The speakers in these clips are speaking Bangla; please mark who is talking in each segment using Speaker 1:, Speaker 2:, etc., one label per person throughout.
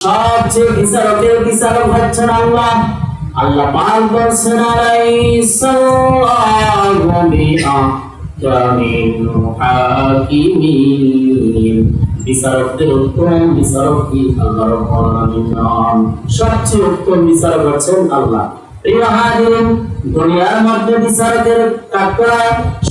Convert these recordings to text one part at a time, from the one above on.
Speaker 1: সবচেয়ে বিচারকের বিচারক হচ্ছেন আল্লাহ। আল্লাহ পাক বলছেন আলাইহিসসালামু বিআহকামিল হাকিমিন। বিচারকদের উত্তম বিচারক কি আল্লাহ রাব্বুল আলামিন। সবচেয়ে উত্তম বিচারক হচ্ছেন আল্লাহ। প্রিয় হাজিরিন, দুনিয়ার মধ্যে বিচারকের কাকড়া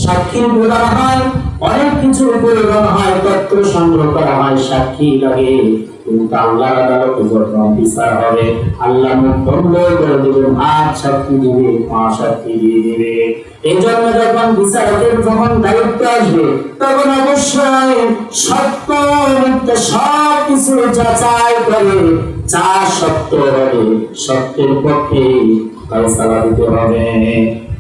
Speaker 1: সাক্ষী বলা হয়, অনেক কিছু প্রয়োজন হয়, তথ্য সংগ্রহ করা হয়, সাক্ষী লাগে। কিন্তু আল্লাহর আদালতে যখন বিচার হবে, আল্লাহ মুখ বন্ধ করে দেবেন, আর সাক্ষী দিবে, পা সাক্ষী দিয়ে দিবে। এই জন্য যখন বিচারকের যখন দায়িত্ব আসবে, তখন অবশ্যই সত্য মিথ্যা সব কিছু যাচাই করে, যা সত্য হবে সত্যের পক্ষে ফয়সালা দিতে হবে।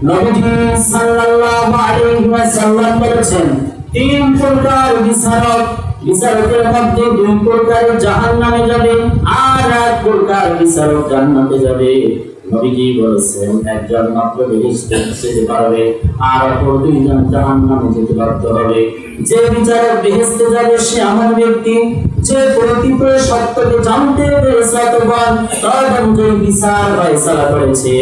Speaker 1: নবীজি সাল্লাল্লাহু আলাইহি ওয়াসাল্লাম বলেছেন, তিন প্রকার বিচারক, বিচারকের মধ্যে দুই প্রকার জাহান্নামে যাবে, আর এক প্রকার বিচারক জান্নাতে যাবে। নবীজি বলেছেন, একজন মাত্র বেহেশতে যেতে পারবে, আর অপর দুইজন জাহান্নামে যেতে বাধ্য হবে। যে বিচারক বেহেশতে যাবে সে এমন ব্যক্তি যে প্রকৃত সত্যকে জানতে পেরেছে, তখন যে বিচার ফয়সালা করেছে।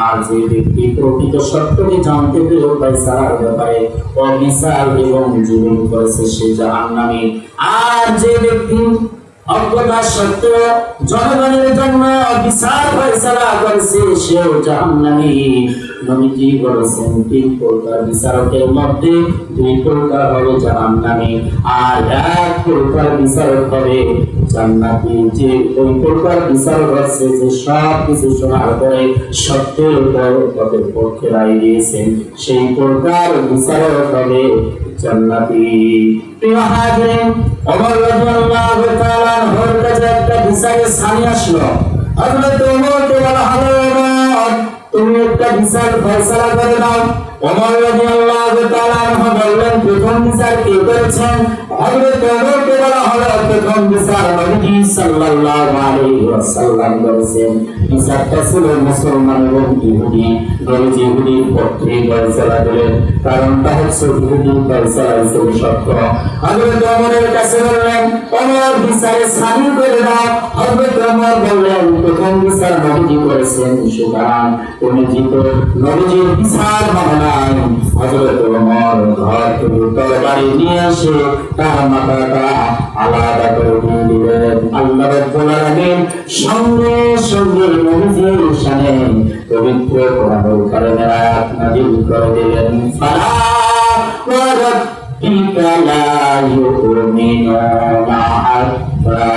Speaker 1: আর যে ব্যক্তি প্রকৃত সত্যকে জানতে পেরেও ফয়সালার ব্যাপারে অবিচার এবং জুলুম করেছে সে জাহান্নামী। আর যে ব্যক্তি অজ্ঞতা সত্ত্বেও জনগণের জন্য বিচার ফয়সালা করেছে সেও জাহান্নামী। নবীজি বলেছেন, তিন প্রকার বিচারকের মধ্যে দুই প্রকার হবে জাহান্নামী, আর এক প্রকার বিচারক হবে জান্নাতি। যে ওই প্রকার বিচারক আছে যে সব কিছু শোনার পরে সত্যের উপর পথের পক্ষে রায় দিয়েছেন, সেই প্রকার বিচারক হবে জান্নাতি। প্রিয় হাজিরিন, ওমর রাদিয়াল্লাহু তাআলা আনহুর কাছে একটা বিচারের সানি আসলো। হযরত ওমরকে বলা হলো, ওমর তুমি একটা বিচার ফয়সালা করে দাও। ওমর রাদিয়াল্লাহু তাআলা আনহু বললেন, প্রথম বিচার কে করেছেন? হযরত ওমরকে বলা হলো, প্রথম বিচার নবীজি সাল্লাল্লাহু আলাইহি ওয়াসাল্লাম করেছেন। বিচারটা ছিল মুসলমান এবং ইহুদি। নবীজি ইহুদির পক্ষে ফয়সালা দিলেন, কারণটা হচ্ছে ইহুদি ফয়সালা ছিল সত্য। হযরত ওমরের কাছে বললেন, ওমর বিচারে সানি করে দাও। হযরত ওমর বললেন, প্রথম বিচার নবীজি করেছেন, সুতরাং তুমি জিতো, নবীজির বিচার মানে নাই। হযরত ওমর ঘর থেকে তরবারি নিয়ে এসে তার মাথাটা আলাদা করে দিয়ে দিলেন। আল্লাহ রাব্বুল আলামিন সঙ্গে সঙ্গে নবীজির শানে পবিত্র কোরআনুল কারীমের আয়াত নাযিল করে দিলেন, ফালা ওয়া রাব্বিকা লা ইউমিনুনা হাত্তা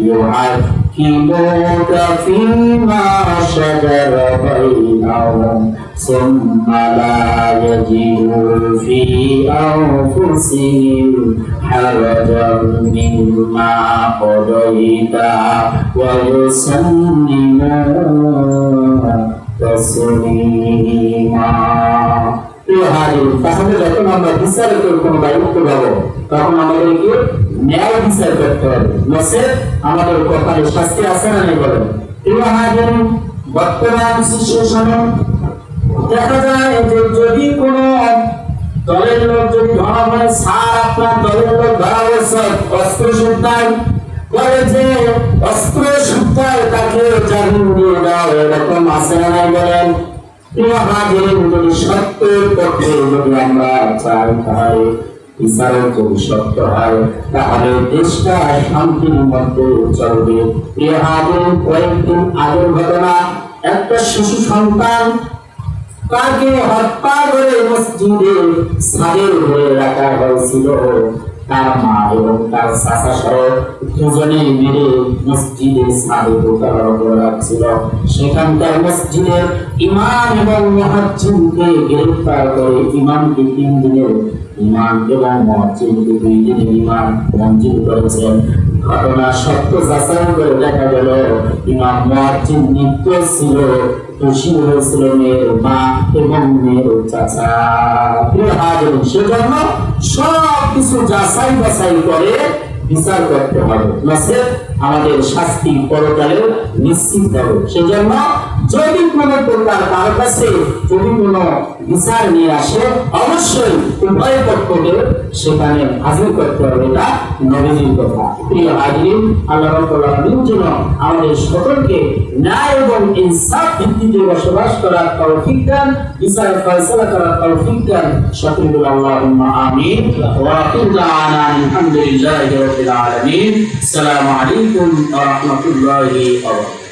Speaker 1: ইউহাক্কিমুকা ফীমা শাজারা বাইনাহুম সুম্মা লা ইয়াজিদু ফী আনফুসিহিম হারাজান মিম্মা কাদাইতা ওয়া ইউসাল্লিমু তাসলিমা। তাহলে যখন আমরা বিচারকের কোনো দায়িত্ব পাবো, তখন আমাদেরকে ন্যায় বিচার করতে হবে, নচেত আমাদের কপালে শাস্তি আছে না নেই বলেন। বর্তমান সিচুয়েশনে দেখা যায় যে যদি কোনো দলের লোক যদি ধরা হয়, স্যার আপনার দলের লোক ধরা হয়েছে অস্ত্র সত্তায়, বলে যে অস্ত্র সত্তায় তাকে জামিন দিয়ে দাও, এরকম আছে না নাই বলেন। যদি সত্যের পক্ষে যদি আমরা চাই, তাহলে বিচারক যদি সত্য হয়, তাহলে দেশটা শান্তির মধ্যে চলবে। প্রিয় হাজির, কয়েকদিন আগের ঘটনা, একটা শিশু সন্তান তাকে হত্যা করে মসজিদে ছাদের উপরে রাখা হয়েছিল। তার মা এবং তার চাচা সহ দুজনে মিলে মসজিদের ছাদে দোতলার উপর রাখছিল। সেখানকার মসজিদের ইমাম এবং মুয়াজ্জিনকে গ্রেফতার করে ইমামকে 3 দিনের ইমাম এবং মুয়াজ্জিনকে 2 দিনের ইমাম মঞ্জুর করেছেন। ঘটনা সত্য যাচাই করে দেখা গেল ইমাম মুয়াজ্জিন নির্দোষ ছিল, দোষী হয়েছিল মেয়ের মা এবং মেয়ের চাচা। সেজন্য সব কিছু যাচাই বাছাই করে বিচার করতে হবে, নচেত আমাদের শাস্তি পরকালেও নিশ্চিত হবে। সেজন্য যদি কোনো প্রকার তার কাছে যদি কোনো বিচার নিয়ে আসে, অবশ্যই উভয় পক্ষকে সেখানে হাজির করতে হবে। এটা নবীজির কথা। প্রিয় হাজিরিন, আল্লাহ রাব্বুল আলামিন যেন আমাদের সকলকে ন্যায় এবং ইনসাফ ভিত্তিতে বসবাস করার তৌফিক দেন, বিচার ফয়সালা করার তৌফিক দেন। সকলে বলি আল্লাহুম্মা আমিন। ওয়া আখিরু দাওয়ানা আলহামদুলিল্লাহি রাব্বিল আলামিন। আসসালামু আলাইকুম ওয়া রাহমাতুল্লাহি ওয়া বারাকাতুহু।